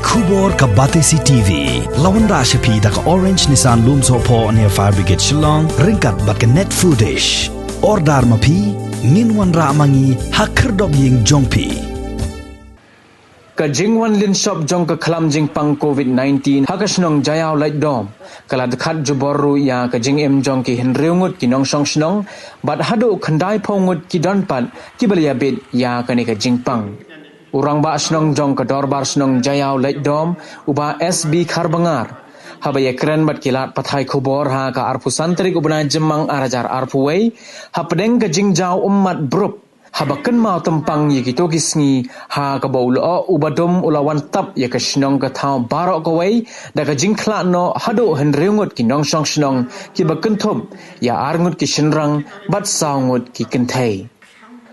Kubor ka Batesi TV. Lawan Rashapi da ka Orange Nissan Loom Sopo near Fire Brigade Shillong. Ringkat bat ka net foodish. Ordar mapi. Minwan ra mangi hakerdog ying jongpi. Ka jingwan lin shop jong ka klam jing pang COVID-19 hakasnong Jaïaw Laitdom Khlad khat juboru ya ka jing em jong ki henreungut ki nong song snong bat hadu khandai pongut ki donpat ki balia bit ya ka ni ka jing pang urang ba snong jong ka dorbar snong Jaïaw Laitdom uba SB Kharbangar habaya keren bat kilat pathai khobor ha ka arpu santrik ubna jemang arajar arpuwei hapdeng ka jingjia ummat brup habakan mau tempang ye gitu gisngi ha ka baulo ubadom ulawan tap ye ka snong ka thau barok ka wei da ka jingkhla no hadu henreungut ki nong song snong ki bakan thum ya arngut ki shinrang bat saungut ki kenthai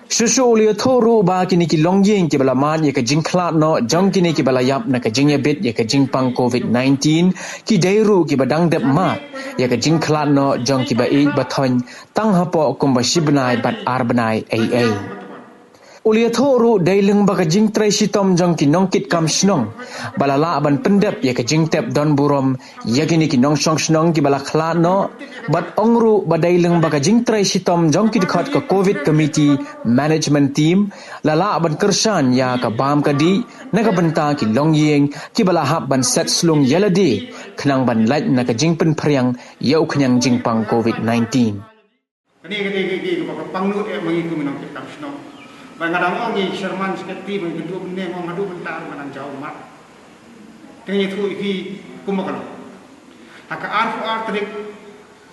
Susu ulia thoru ba kini ki longyeng ki bala mat ye ka jingkhla no jong kini ki bala yap na ka jingya bit ye ka jingpang COVID-19 ki dairu ki badang dep mat ye ka jingkhla no jong ki ba e bathon tang hapo kumba shibnai bat arbanai ai ulia thoru daileng ba ka jing trai sitom jong ki nongkit kam snong bala la ban pendep ye ka jingtep don burom ye kini ki nong song snong ki bala khla no bat ongru ba daileng ba ka jing trai sitom jong ki khot ka COVID committee management team lala ban kersan ya ka bam ka di na ka banta ki longyeng ki bala hab ban set slung yeladi khnang ban lait na ka jing pen phriang yau khnyang jing pang COVID-19 kini pangnu mengi ku minong kita snong bangadang ongi Sherman seketi bendu bende ngadu bentar manang jauh mat kini tu iki kumakalo haka arfu artrik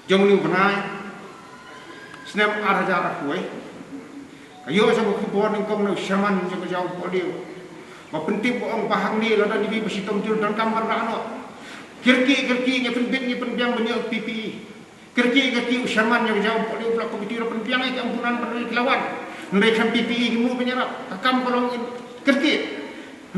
jongni benai snap arajar kuai ayo sa ko bor ning kong no Sherman jo jauh podio ba penting boong pahang ni lada ni besitom jur dan kamar rano kirki ni penbit ni penbiang banyak PPE kirki Sherman jo jauh podio pula komiti ro penbiang ai ampunan beri lawan mereka PPE mu penyerap kakam kolong kerti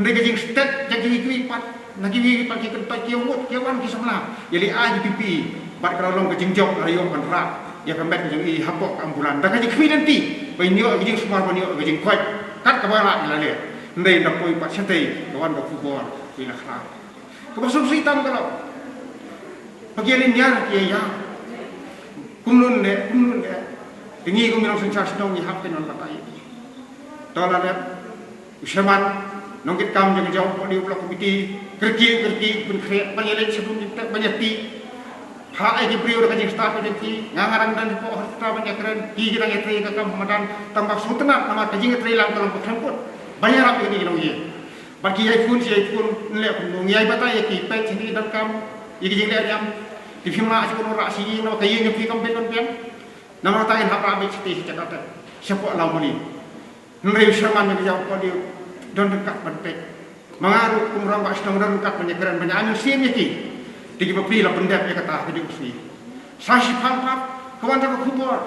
mereka jing stat jadi kiwi pat lagi kiwi pat kita kiamut kiawan kisahlah jadi ai PPE bat kalong ke jingjok ayong kan rak ya kembet jing i hapok ambulan dah jadi kiwi nanti bainio jing semar banio jing kuat kat ke bawah ilale ndai dak koi pat santai kawan dak kubor ila khla ke basum sitam kalau bagian nyar ya kumnun ne ini kami langsung cari dong ihap tenon latai. Tola lihat, Usman nongkit kam jangan jauh di blok komiti kerki pun kreat banyak sebelum kita banyak ti. Hak aja prior kaji staff jadi ngangarang dan po staff banyak keren. Kita yang teri kakam pemadan tambah sutena nama kaji teri lang kalau berkemput banyak rapi ini kita bagi iPhone si iPhone lek ngai batai ki pet sini dan kam iki jeng yang di firma aja pun rak si nama kaji ngepi kam beton pian. Nama tayin hapa abis itu cakap siapa lau muli, nuri Sherman yang jauh kau dia don dekat berpek, mengaruh kumrang bas don dekat banyak keren banyak anu siam yaki, tiga beli lah pendek ya kata hidup sih, sasi pangkat kawan tak kubur,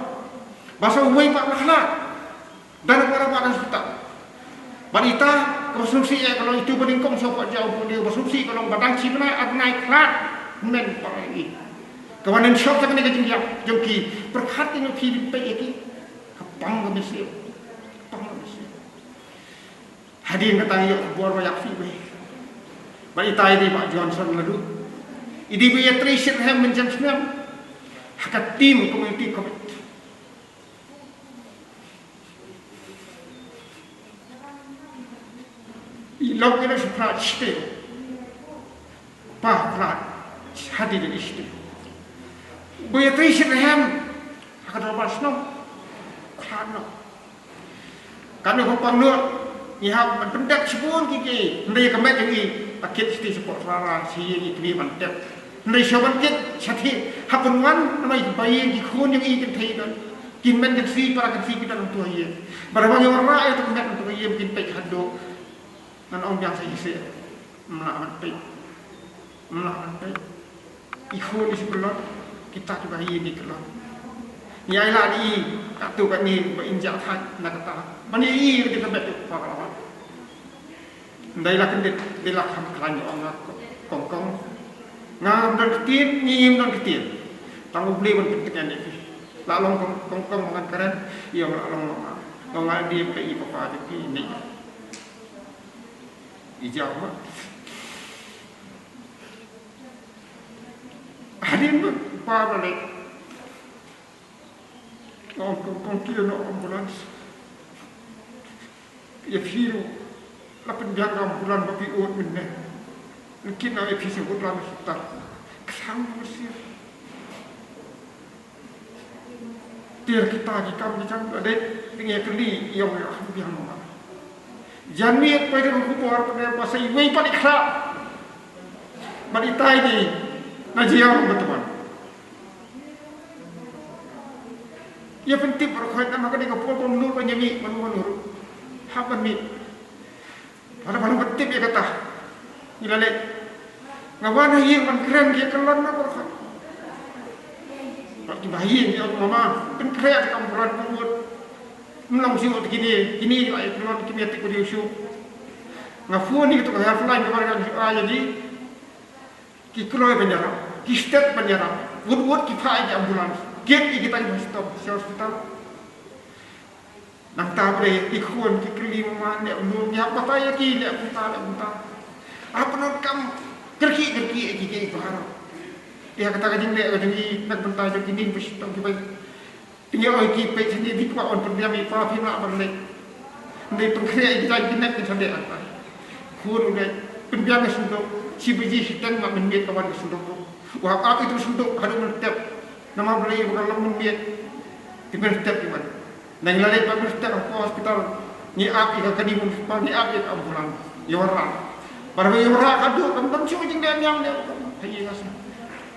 bahasa uai pak Khlad, dan negara pak dan suta, wanita konsumsi ya kalau itu peningkong siapa jauh kau dia konsumsi kalau badang cipna naik Khlad men pak ini. Kawanan shop tak kena Jingjia jongki perhatian fi pe iki kapang ke mesti Hadien kata yo buat banyak fi be bagi tai di Pak Johnson lalu idi be treasure hem menjam senam hak tim community covid ilok ina seprat ste pa Khlad Hadien isti Beatrice Ham akan lepas no, kerana kami hopang nur, ihap menpendak sebun kiki, hendak kemet lagi, paket seti support rara si ini kini mentek, hendak siapan kit, seti hapunwan, nama itu bayi kikun yang ikan thayan, kimen kesi para kesi kita untuk ia, berapa yang orang itu kemet untuk ia mungkin pek hado, dan orang yang saya isi, melawan pek, ikut isi pelot. Kita juga ini kelon. Nyai lah di katu kat ni berinjak hat nak kata. Mana ini kita betul pakalawan. Dailah kendit, dailah ham kelanjut orang kongkong. Ngam dan ketin, nyim dan ketin. Tangguh beli pun pentingnya ni. Lalong kongkong makan keren, ia lalong ngam dia ke i papa jadi ni. Ijau mak. Hadien pa balik. Kong kilo no ambulans. Ya firu. Lapan jaga ambulan babi ut minne. Mungkin na episi utlan kita. Kesang bersih. Tiar kita di kami jangan ada tinggal keli yang biang mana. Jangan niat pada kubur pada pasai wei pada Khlad. Bagi tai ni na Jaïaw teman. Ya penting berkhidmat maka dia kapal pemulur penyemi menurut hapan ni. Pada penting dia kata, ilalek ngawana yang mengkeren dia kelan na berkhidmat. Bagi bayi dia mama penkreat kampuran pemut. Melang siut gini ay kelan Kmie tik dia usu. Ngafu ni tu kaya fly kepada jadi ki keluar penjara, ki step penjara, wud ki fai di ambulans, get kita di hospital. Nang tak boleh ikut ki kelima ni ulu, ya apa saya ki ni bunta. Apa nak kam kerki ki harap. Dia kata kajing ni kajing nak bunta jadi ni hospital ki baik. Tinggal oi ki pe sini di kuat on pendiam ipa pina balik. Ni pengkreat kita kinak kita dia apa. Kur udah pendiam sudah si biji sedang mak menmiat kawan sudah. Wah apa itu sudah ada mentep. Nama beli bukan menmiat. Di mentep di mana. Nang lalai pak mentep ke hospital. Ni api ke kini municipal ni api ke ambulan. Yora. Pada yora kadu kan cuma jing dia yang dia. Hayi ngas.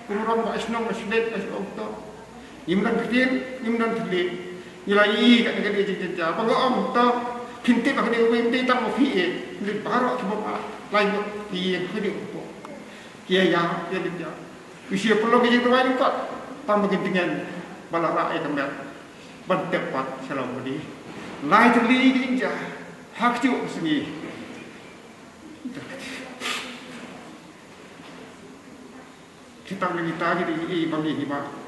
Kurang pak isnong masjid asok. Imran kecil, imran terlip. Nilai kat negara Jingjia. Apa om tu pintu pak dia pintu tak mau fiye. Ni baru kita lain fiye fiye tu. Kia yang dia dia. Usia perlu kita lain kat. Tambah dengan balara ayat kembali. Bantepat selalu di. Lain terlip Jingjia. Hak tu sendiri. Kita mengitar di bagi hibah.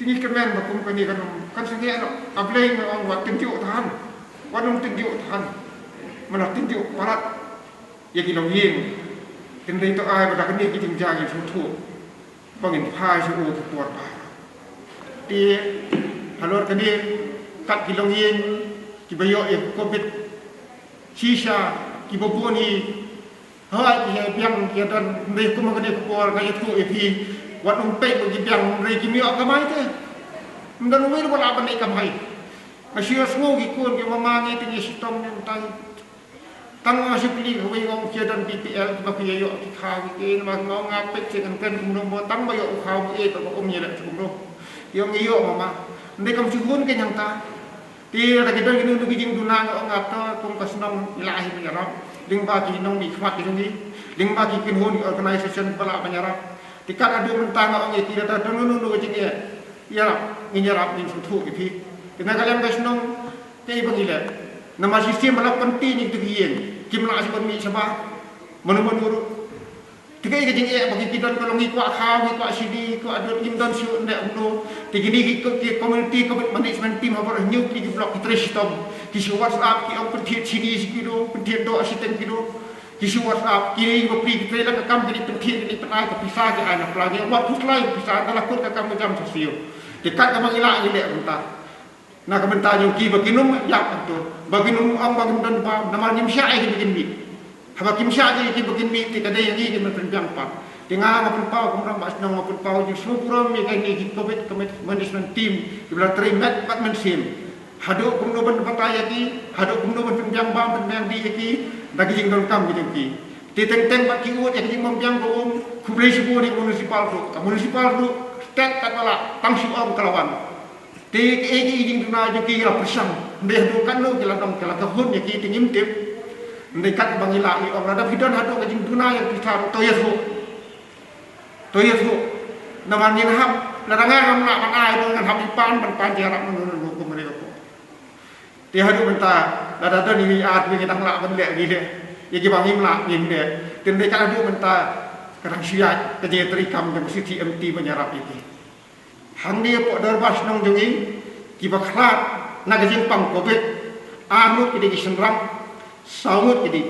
Tinggi kemen bakum kani kan sengaja ablay ng wat tindiu tahan wanong tindiu tahan mana tindiu parat ya kilong yin tindai to ai pada kani kiting jangi sutu bangin phai su u tuar pa ti halor kani kat kilong yin ki bayo e covid shisha ki boboni ha ya biang ya dan me kuma kani kuar ka itu e pi wat umpet bagi biang rei Kmie akamai te mendan wer wala ban ikamai asia smo gi kun ki mama ngi tingi sitom ni tai tang ma sipli hui ngong kia dan PPL ba ki yo ki kha ki ma ngong ngapet che kan kan kum no tang ba yo kha e to ko mi la kum no yo ngi yo mama ndai kam chun ke nyang ta ti ra ki dan ki nu ki jing dunang ngap to kum kasnom ilahi penyarap ling ba ki nong ni khwat ki ngi ling ba ki kin hon organization bala penyarap tikat ada mentang orang itu tidak ada nunu macam ni ya menyerap ni suatu gitu dengan kalian kasih nong kayak begini nama sistem malah penting itu kian kimlah si Kmie siapa menurut tiga ini jadi bagi kita kalau ngikuat kau ngikuat sini ngikuat ada imdan siu ndak uno tigini ikut community management team apa new di blok kita sistem kisi WhatsApp ki orang penting sini sekido penting doa sistem kido kisi WhatsApp kini beri kita lah kekam jadi penting jadi penai kepisah ke anak pelagi waktu lain pisah adalah kur kekam jam sosial dekat kemang ilah ini bentar nak bentar yuki baginum yak itu baginum am bagin dan pa nama Jingjia ai begin bi haba Jingjia ai ki begin bi ti kadai yang ini menjang pa tengah ngapun pau kumram bas nang ngapun pau ju supuro mi kai ni covid management team di belah trimet department sim haduk kumno ban pataya ki haduk kumno ban penjang bam penjang di ki dagi jing dol kam gitu ki ti teng bak ki ut jing memjang ko kublai sibu di municipal ru tek kat wala tang si om kelawan ti egi jing duna ju ki la persang ndeh do kan no kila dong kila ka hun ya ki tingim tip ndeh kat bangila ni om rada bidon haduk jing duna yang pisar toyet hu naman yin hab larangan nak mangai dengan hab ipan ban jarak menurut ko mereka ko ti haduk benta ada ni at ni kita ngelak ban lek ni le ya ki bang imlak ni le tin de ka haduk benta kadang siat kerja terikam dan siti MT menyerap itu hang dia pok darbas nong jungi ki Khlad nak jing pang covid amut ki di senram saut ki di